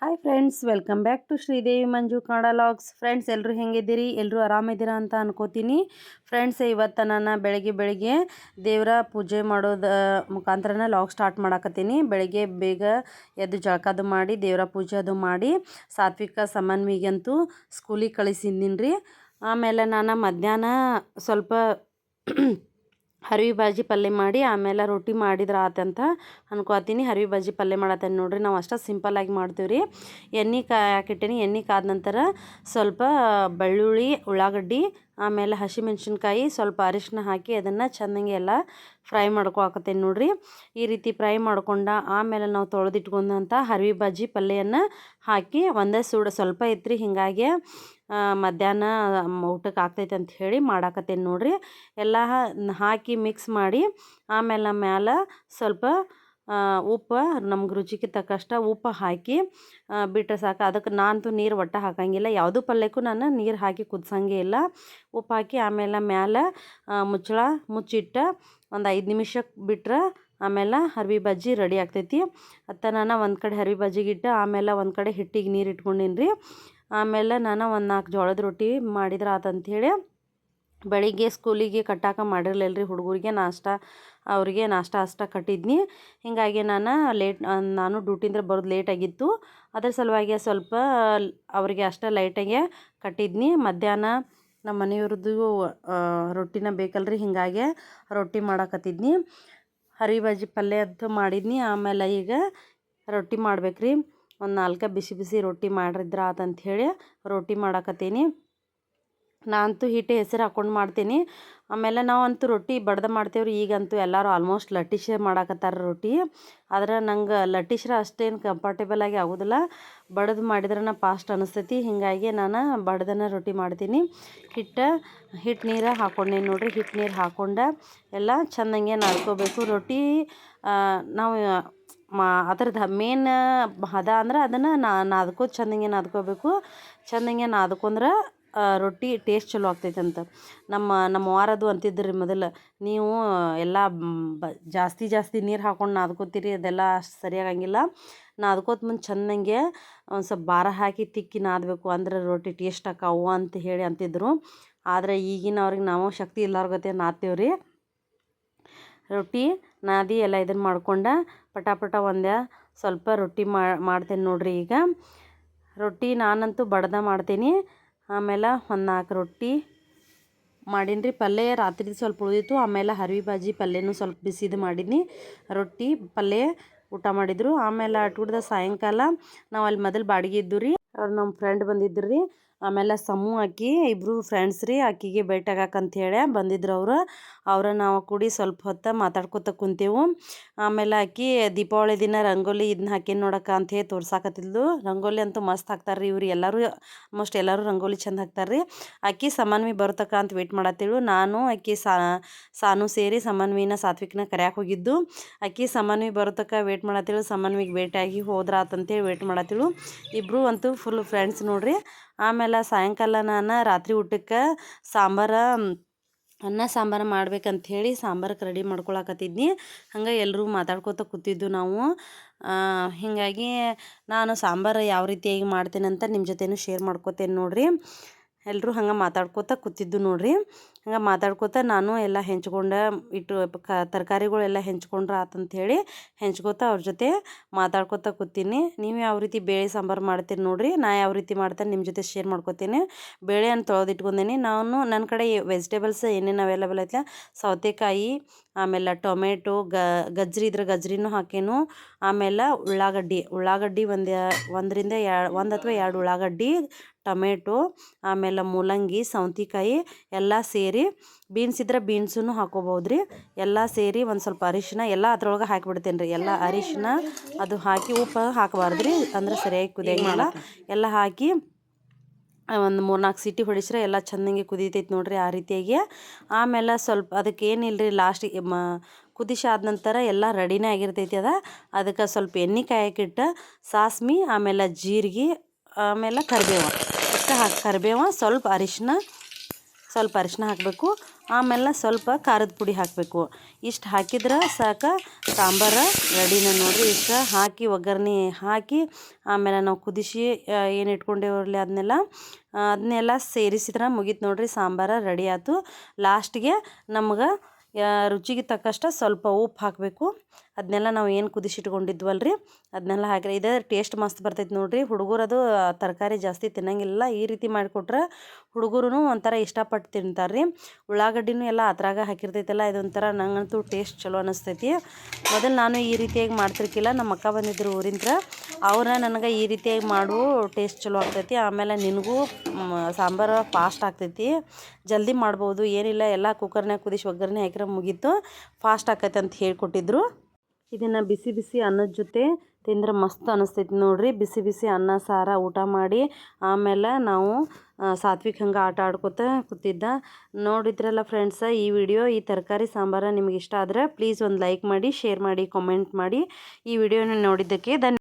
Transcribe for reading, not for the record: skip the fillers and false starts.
Hi friends, welcome back to Sridevi Manju Kannada logs. Friends, ಎಲ್ಲರೂ ಹೆಂಗಿದ್ದೀರಿ? ಎಲ್ಲರೂ ಆರಾಮಿದ್ದೀರಾ ಅಂತ ಅನ್ಕೋತೀನಿ. ಫ್ರೆಂಡ್ಸ್, ಇವತ್ತು ನಾನು ಬೆಳಗ್ಗೆ ದೇವರ ಪೂಜೆ ಮಾಡೋದ ಮುಖಾಂತರನ ಲಾಗ್ ಸ್ಟಾರ್ಟ್ ಮಾಡಾಕತ್ತೀನಿ. ಬೆಳಗ್ಗೆ ಬೇಗ ಎದ್ದು ಜಳಕದು ಮಾಡಿ ದೇವರ ಪೂಜೆ ಅದು ಮಾಡಿ ಸಾತ್ವಿಕ ಸಮನ್ವಿಗಂತೂ ಸ್ಕೂಲಿಗೆ ಕಳಿಸಿದ್ದೀನಿ ರೀ. ಆಮೇಲೆ ನಾನು ಮಧ್ಯಾಹ್ನ ಸ್ವಲ್ಪ ಹರಿವೆ ಬಾಜಿ ಪಲ್ಯ ಮಾಡಿ ಆಮೇಲೆ ರೊಟ್ಟಿ ಮಾಡಿದ್ರೆ ಆತಂತ ಅನ್ಕೋತೀನಿ. ಹರಿವೆ ಬಾಜಿ ಪಲ್ಯ ಮಾಡತ್ತೇನೆ ನೋಡ್ರಿ. ನಾವು ಅಷ್ಟು ಸಿಂಪಲ್ಲಾಗಿ ಮಾಡ್ತೀವಿ ರೀ. ಎಣ್ಣೆ ಹಾಕಿಟ್ಟೀನಿ. ಎಣ್ಣೆ ಕಾದ ನಂತರ ಸ್ವಲ್ಪ ಬೆಳ್ಳುಳ್ಳಿ, ಉಳ್ಳಾಗಡ್ಡಿ, ಆಮೇಲೆ ಹಸಿಮೆಣ್ಸಿನ್ಕಾಯಿ, ಸ್ವಲ್ಪ ಅರಿಶಿನ ಹಾಕಿ ಅದನ್ನು ಚೆನ್ನಾಗಿ ಎಲ್ಲ ಫ್ರೈ ಮಾಡ್ಕೊಳಕತ್ತೇನೆ ನೋಡ್ರಿ. ಈ ರೀತಿ ಫ್ರೈ ಮಾಡ್ಕೊಂಡ ಆಮೇಲೆ ನಾವು ತೊಳೆದಿಟ್ಕೊಂಡಂಥ ಹರಿವೆ ಬಾಜಿ ಪಲ್ಯವನ್ನು ಹಾಕಿ ಒಂದೇ ಸ್ವಲ್ಪ ಇತ್ತು ಹೀಗಾಗಿ ಮಧ್ಯಾಹ್ನ ಊಟಕ್ಕೆ ಆಗ್ತೈತೆ ಅಂತ ಹೇಳಿ ಮಾಡಾಕತ್ತೇನೆ ನೋಡ್ರಿ. ಎಲ್ಲ ಹಾಕಿ ಮಿಕ್ಸ್ ಮಾಡಿ ಆಮೇಲೆ ಮ್ಯಾಲೆ ಸ್ವಲ್ಪ ಉಪ್ಪು ನಮ್ಗೆ ರುಚಿಗೆ ತಕ್ಕಷ್ಟು ಉಪ್ಪು ಹಾಕಿ ಬಿಟ್ಟರೆ ಸಾಕು. ಅದಕ್ಕೆ ನಾನಂತೂ ನೀರು ಒಟ್ಟು ಹಾಕಂಗಿಲ್ಲ. ಯಾವುದೂ ಪಲ್ಯಕ್ಕೂ ನಾನು ನೀರು ಹಾಕಿ ಕುದಿಸಂಗೇ ಇಲ್ಲ. ಉಪ್ಪು ಹಾಕಿ ಆಮೇಲೆ ಮ್ಯಾಲೆ ಮುಚ್ಚಿಟ್ಟು ಒಂದು 5 ನಿಮಿಷಕ್ಕೆ ಬಿಟ್ರೆ ಆಮೇಲೆ ಹರಿವೆ ಬಾಜಿ ರೆಡಿ ಆಗ್ತೈತಿ. ನಾನು ಒಂದು ಕಡೆ ಹರಿವೆ ಬಾಜಿಗಿಟ್ಟು ಆಮೇಲೆ ಒಂದು ಕಡೆ ಹಿಟ್ಟಿಗೆ ನೀರು ಇಟ್ಕೊಂಡೀನಿ ರೀ. ಆಮೇಲೆ ನಾನು ಒಂದು 4 ಜೋಳದ ರೊಟ್ಟಿ ಮಾಡಿದ್ರೆ ಆತಂಥೇಳಿ ಬೆಳಿಗ್ಗೆ ಸ್ಕೂಲಿಗೆ ಕಟ್ಟಾಕ ಮಾಡಿರಲಿಲ್ಲ ರೀ ಹುಡುಗರಿಗೆ ಅವ್ರಿಗೆ ನಾಷ್ಟ ಅಷ್ಟ ಕಟ್ಟಿದ್ನಿ. ಹೀಗಾಗಿ ನಾನು ಡ್ಯೂಟಿಯಿಂದ ಬರೋದು ಲೇಟಾಗಿತ್ತು. ಅದ್ರ ಸಲುವಾಗಿ ಸ್ವಲ್ಪ ಅವರಿಗೆ ಅಷ್ಟೇ ಲೈಟಾಗೆ ಕಟ್ಟಿದ್ನಿ. ಮಧ್ಯಾಹ್ನ ನಮ್ಮ ಮನೆಯವ್ರದ್ದು ರೊಟ್ಟಿನ ಬೇಕಲ್ರಿ, ಹೀಗಾಗಿ ರೊಟ್ಟಿ ಮಾಡಾಕತ್ತಿದ್ನಿ. ಹರಿವೆ ಬಾಜಿ ಪಲ್ಯ ಅದು ಮಾಡಿದ್ನಿ. ಆಮೇಲೆ ಈಗ ರೊಟ್ಟಿ ಮಾಡ್ಬೇಕ್ರಿ. ಒಂದು 4 ಬಿಸಿ ಬಿಸಿ ರೊಟ್ಟಿ ಮಾಡಿದ್ರೆ ಆತಂಥೇಳಿ ರೊಟ್ಟಿ ಮಾಡಾಕತ್ತೀನಿ. ನಾನಂತೂ ಹಿಟ್ಟು ಹೆಸರು ಹಾಕ್ಕೊಂಡು ಮಾಡ್ತೀನಿ. ಆಮೇಲೆ ನಾವಂತೂ ರೊಟ್ಟಿ ಬಡ್ದು ಮಾಡ್ತೇವ್ರಿ. ಈಗಂತೂ ಎಲ್ಲರೂ ಆಲ್ಮೋಸ್ಟ್ ಲಟ್ಟಿಸೇ ಮಾಡಾಕತ್ತಾರೆ ರೊಟ್ಟಿ. ಆದ್ರೆ ನಂಗೆ ಲಟ್ಟಿಸ್ರೆ ಅಷ್ಟೇನು ಕಂಫರ್ಟೇಬಲಾಗಿ ಆಗೋದಿಲ್ಲ. ಬಡ್ದು ಮಾಡಿದ್ರೆ ಫಾಸ್ಟ್ ಅನಿಸ್ತೈತಿ. ಹೀಗಾಗಿ ನಾನು ಬಡ್ದನ ರೊಟ್ಟಿ ಮಾಡ್ತೀನಿ. ಹಿಟ್ಟು ನೀರು ಹಾಕ್ಕೊಂಡೇನಿ ನೋಡ್ರಿ. ಹಿಟ್ಟು ನೀರು ಹಾಕ್ಕೊಂಡು ಎಲ್ಲ ಚೆನ್ನಾಗೆ ನಾದ್ಕೋಬೇಕು. ರೊಟ್ಟಿ ನಾವು ಅದ್ರದ್ದು ಮೇನ್ ಹದ ಅಂದ್ರೆ ಅದನ್ನು ಚೆನ್ನಾಗೆ ನಾದ್ಕೋಬೇಕು. ಚೆನ್ನಾಗೆ ನಾದ್ಕೊಂಡ್ರೆ ರೊಟ್ಟಿ ಟೇಸ್ಟ್ ಚಲೋ ಆಗ್ತೈತಂತ ನಮ್ಮ ವಾರದು ಅಂತಿದ್ರಿ ಮೊದಲು. ನೀವು ಎಲ್ಲ ಜಾಸ್ತಿ ನೀರು ಹಾಕ್ಕೊಂಡು ನಾದ್ಕೋತೀರಿ, ಅದೆಲ್ಲ ಅಷ್ಟು ಸರಿಯಾಗಂಗಿಲ್ಲ. ನಾದ್ಕೋತ ಮುಂದೆ ಚೆನ್ನಾಗೆ ಒಂದು ಸ್ವಲ್ಪ ಭಾರ ಹಾಕಿ ತಿಕ್ಕಿ ನಾದಬೇಕು, ಅಂದ್ರೆ ರೊಟ್ಟಿ ಟೇಸ್ಟ್ ಆಕಾವು ಅಂತ ಹೇಳಿ ಅಂತಿದ್ರು. ಆದರೆ ಈಗಿನವ್ರಿಗೆ ನಾವು ಶಕ್ತಿ ಇಲ್ಲಾರ್ಗತೆ ನಾದ್ತೇವ್ರಿ. ರೊಟ್ಟಿ ನಾದಿ ಎಲ್ಲ ಇದನ್ನು ಮಾಡ್ಕೊಂಡು ಪಟ ಒಂದೇ ಸ್ವಲ್ಪ ರೊಟ್ಟಿ ಮಾಡ್ತೇನೆ ನೋಡ್ರಿ. ಈಗ ರೊಟ್ಟಿ ನಾನಂತೂ ಬಡ್ದ ಮಾಡ್ತೀನಿ. ಆಮೇಲೆ ಒಂದು 4 ರೊಟ್ಟಿ ಮಾಡೀನಿ ರೀ. ಪಲ್ಯ ರಾತ್ರಿ ಸ್ವಲ್ಪ ಉಳಿದಿತ್ತು. ಆಮೇಲೆ ಹರಿವೆ ಬಾಜಿ ಪಲ್ಯನೂ ಸ್ವಲ್ಪ ಬಿಸಿದು ಮಾಡಿದ್ನಿ. ರೊಟ್ಟಿ ಪಲ್ಯ ಊಟ ಮಾಡಿದ್ರು. ಆಮೇಲೆ ಅಟುಡ್ದ ಸಾಯಂಕಾಲ ನಾವು ಅಲ್ಲಿ ಮೊದಲು ಬಾಡಿಗೆ ಇದ್ದು ರೀ. ಅವ್ರು ನಮ್ಮ ಫ್ರೆಂಡ್ ಬಂದಿದ್ರು ರೀ. ಆಮೇಲೆ ಸಮೂ ಆಕಿ ಇಬ್ಬರು ಫ್ರೆಂಡ್ಸ್ ರೀ. ಆಕಿಗೆ ಭೇಟಿ ಆಗಾಕಂಥೇಳಿ ಬಂದಿದ್ರು ಅವ್ರು ನಾವು ಕೂಡಿ ಸ್ವಲ್ಪ ಹೊತ್ತು ಮಾತಾಡ್ಕೊತ ಕುಂತೇವು. ಆಮೇಲೆ ಆಕಿ ದೀಪಾವಳಿ ದಿನ ರಂಗೋಲಿ ಇದನ್ನ ಹಾಕಿ ನೋಡಕ್ಕೆ ಅಂಥೇಳಿ ತೋರ್ಸಾಕತ್ತಿದ್ಲು. ರಂಗೋಲಿ ಅಂತೂ ಮಸ್ತ್ ಹಾಕ್ತಾರೆ ರೀ ಇವ್ರು ಎಲ್ಲರೂ. ಆಲ್ಮೋಸ್ಟ್ ಎಲ್ಲರೂ ರಂಗೋಲಿ ಚಂದ ಹಾಕ್ತಾರೆ ರೀ. ಆಕಿ ಸಮನ್ವಿ ಬರ್ತಕ್ಕ ಅಂತ ವೇಟ್ ಮಾಡತ್ತಿಳು. ನಾನು ಆಕಿ ಸಾನು ಸೇರಿ ಸಮನ್ವಿನ ಸಾತ್ವಿಕನ ಕರ್ಯಾಕೆ ಹೋಗಿದ್ದು. ಆಕಿ ಸಮನ್ವಿ ಬರೋತಕ್ಕ ವೇಟ್ ಮಾಡತ್ತಿಳು. ಸಮನ್ವಿಗೆ ಭೇಟಿಯಾಗಿ ಹೋದ್ರಾತಂತೇಳಿ ವೇಟ್ ಮಾಡತ್ತಿಳು. ಇಬ್ಬರು ಅಂತೂ ಫುಲ್ ಫ್ರೆಂಡ್ಸ್ ನೋಡ್ರಿ. ಆಮೇಲೆ ಸಾಯಂಕಾಲ ನಾನು ರಾತ್ರಿ ಊಟಕ್ಕೆ ಅನ್ನ ಸಾಂಬಾರು ಮಾಡ್ಬೇಕಂಥೇಳಿ ಸಾಂಬಾರಿಗೆ ರೆಡಿ ಮಾಡ್ಕೊಳಕತ್ತಿದ್ನಿ. ಹಂಗೆ ಎಲ್ಲರೂ ಮಾತಾಡ್ಕೊತ ಕೂತಿದ್ದು ನಾವು. ಹೀಗಾಗಿ ನಾನು ಸಾಂಬಾರು ಯಾವ ರೀತಿಯಾಗಿ ಮಾಡ್ತೇನಂತ ನಿಮ್ಮ ಜೊತೆನೂ ಶೇರ್ ಮಾಡ್ಕೋತೇನೆ ನೋಡ್ರಿ. ಎಲ್ಲರೂ ಹಂಗೆ ಮಾತಾಡ್ಕೊತ ಕೂತಿದ್ದು ನೋಡ್ರಿ. ಹಂಗೆ ಮಾತಾಡ್ಕೊತ ನಾನು ಎಲ್ಲ ಹೆಂಚ್ಕೊಂಡು ತರಕಾರಿಗಳೆಲ್ಲ ಹೆಂಚ್ಕೊಂಡ್ರೆ ಆತಂಥೇಳಿ ಹೆಂಚ್ಕೋತ ಅವ್ರ ಜೊತೆ ಮಾತಾಡ್ಕೊತ ಕೂತೀನಿ. ನೀವು ಯಾವ ರೀತಿ ಬೇಳೆ ಸಾಂಬಾರು ಮಾಡ್ತೀರಿ ನೋಡ್ರಿ. ನಾ ಯಾವ ರೀತಿ ಮಾಡ್ತೇನೆ ನಿಮ್ಮ ಜೊತೆ ಶೇರ್ ಮಾಡ್ಕೋತೀನಿ. ಬೇಳೆಯನ್ನು ತೊಳೆದಿಟ್ಕೊಂಡೇನಿ. ನನ್ನ ಕಡೆ ವೆಜಿಟೇಬಲ್ಸ್ ಏನೇನು ಅವೈಲೇಬಲ್ ಐತಲ್ಲ, ಸೌತೆಕಾಯಿ, ಆಮೇಲೆ ಟೊಮೆಟೊ, ಗಜ್ರಿ ಇದ್ರೆ ಗಜ್ರಿನೂ ಹಾಕೇನು. ಆಮೇಲೆ ಉಳ್ಳಾಗಡ್ಡಿ 1 ಅಥವಾ 2 ಉಳ್ಳಾಗಡ್ಡಿ, ಟೊಮೆಟೊ, ಆಮೇಲೆ ಮೂಲಂಗಿ, ಸೌತೆಕಾಯಿ ಎಲ್ಲ ಸೇರಿ, ಬೀನ್ಸ್ ಇದ್ರೆ ಬೀನ್ಸೂ ಹಾಕೋಬೋದು ರೀ. ಎಲ್ಲ ಸೇರಿ ಒಂದು ಸ್ವಲ್ಪ ಅರಿಶಿನ ಎಲ್ಲ ಅದ್ರೊಳಗೆ ಹಾಕಿಬಿಡ್ತೇನೆ ರೀ. ಎಲ್ಲ ಅರಿಶಿನ ಅದು ಹಾಕಿ ಉಪ್ಪು ಹಾಕಬಾರ್ದು ರೀ, ಅಂದ್ರೆ ಸರಿಯಾಗಿ ಕುದಿಯಂಗಿಲ್ಲ. ಎಲ್ಲ ಹಾಕಿ ಒಂದು 3-4 ಸೀಟಿ ಹೊಡಿಸ್ರೆ ಎಲ್ಲ ಚೆನ್ನಾಗಿ ಕುದೀತೈತೆ ನೋಡ್ರಿ. ಆ ರೀತಿಯಾಗಿ ಆಮೇಲೆ ಸ್ವಲ್ಪ ಅದಕ್ಕೆ ಏನಿಲ್ಲ ರೀ, ಲಾಸ್ಟಿಗೆ ಕುದಿಸಿ ಆದ ನಂತರ ಎಲ್ಲ ರೆಡಿನೇ ಆಗಿರ್ತೈತಿ. ಅದಕ್ಕೆ ಸ್ವಲ್ಪ ಎಣ್ಣೆ ಕಾಯಕ್ಕಿಟ್ಟು ಸಾಸ್ಮಿ, ಆಮೇಲೆ ಜೀರಿಗೆ, ಆಮೇಲೆ ಕರಿಬೇವು ಅಷ್ಟು ಕರಿಬೇವು, ಸ್ವಲ್ಪ ಅರಿಶಿನ ಹಾಕಬೇಕು. ಆಮೇಲೆ ಸ್ವಲ್ಪ ಖಾರದ ಪುಡಿ ಹಾಕಬೇಕು. ಇಷ್ಟು ಹಾಕಿದ್ರೆ ಸಾಕು, ಸಾಂಬಾರು ರೆಡಿನ ನೋಡಿರಿ. ಇಷ್ಟು ಹಾಕಿ ಒಗ್ಗರಣೆ ಹಾಕಿ ಆಮೇಲೆ ನಾವು ಕುದಿಸಿ ಏನು ಇಟ್ಕೊಂಡೇವಲ್ಲ ಅದನ್ನೆಲ್ಲ ಸೇರಿಸಿದ್ರೆ ಮುಗೀತು ನೋಡಿರಿ, ಸಾಂಬಾರು ರೆಡಿ ಆಯ್ತು. ಲಾಸ್ಟಿಗೆ ನಮ್ಗೆ ರುಚಿಗೆ ತಕ್ಕಷ್ಟು ಸ್ವಲ್ಪ ಉಪ್ಪು ಹಾಕಬೇಕು. ಅದನ್ನೆಲ್ಲ ನಾವು ಏನು ಕುದಿಸಿಟ್ಕೊಂಡಿದ್ವಲ್ರಿ ಅದನ್ನೆಲ್ಲ ಹಾಕಿರಿ. ಇದೇ ಟೇಸ್ಟ್ ಮಸ್ತ್ ಬರ್ತೈತೆ ನೋಡಿರಿ. ಹುಡುಗರು ಅದು ತರಕಾರಿ ಜಾಸ್ತಿ ತಿನ್ನಂಗಿಲ್ಲ, ಈ ರೀತಿ ಮಾಡಿಕೊಟ್ರೆ ಹುಡುಗರು ಒಂಥರ ಇಷ್ಟಪಟ್ಟು ತಿಂತಾರೆ ರೀ. ಉಳ್ಳಾಗಡ್ಡಿನೂ ಎಲ್ಲ ಅದ್ರಾಗ ಹಾಕಿರ್ತೈತಲ್ಲ, ಇದೊಂಥರ ನಂಗಂತೂ ಟೇಸ್ಟ್ ಚಲೋ ಅನ್ನಿಸ್ತೈತಿ. ಮೊದಲು ನಾನು ಈ ರೀತಿಯಾಗಿ ಮಾಡ್ತಿರ್ಕಿಲ್ಲ, ನಮ್ಮ ಅಕ್ಕ ಬಂದಿದ್ರು ಊರಿಂತ್ರ, ಅವ್ರ ನನಗೆ ಈ ರೀತಿಯಾಗಿ ಮಾಡು ಟೇಸ್ಟ್ ಚಲೋ ಆಗ್ತೈತಿ, ಆಮೇಲೆ ನಿನಗೂ ಸಾಂಬಾರು ಫಾಸ್ಟ್ ಆಗ್ತೈತಿ, ಜಲ್ದಿ ಮಾಡ್ಬೋದು, ಏನಿಲ್ಲ ಎಲ್ಲ ಕುಕ್ಕರ್ನಾಗ ಕುದಿಸಿ ಒಗ್ಗರಣೆ ಹಾಕಿದ್ರೆ ಮುಗೀತು, ಫಾಸ್ಟ್ ಆಕೈತೆ ಅಂತ ಹೇಳ್ಕೊಟ್ಟಿದ್ರು. ಇದನ್ನು ಬಿಸಿ ಬಿಸಿ ಅನ್ನದ ಜೊತೆ ತಿಂದ್ರೆ ಮಸ್ತ್ ಅನ್ನಿಸ್ತೈತಿ ನೋಡಿರಿ. ಬಿಸಿ ಬಿಸಿ ಅನ್ನ ಸಾರ ಊಟ ಮಾಡಿ ಆಮೇಲೆ ನಾವು ಸಾತ್ವಿಕ್ ಹಂಗೆ ಆಟ ಆಡ್ಕೊತ ಕೂತಿದ್ದ. ನೋಡಿದ್ರಲ್ಲ ಫ್ರೆಂಡ್ಸ ಈ ವಿಡಿಯೋ, ಈ ತರಕಾರಿ ಸಾಂಬಾರು ನಿಮ್ಗೆ ಇಷ್ಟ ಆದರೆ ಪ್ಲೀಸ್ ಒಂದು ಲೈಕ್ ಮಾಡಿ, ಶೇರ್ ಮಾಡಿ, ಕಾಮೆಂಟ್ ಮಾಡಿ. ಈ ವಿಡಿಯೋನ ನೋಡಿದ್ದಕ್ಕೆ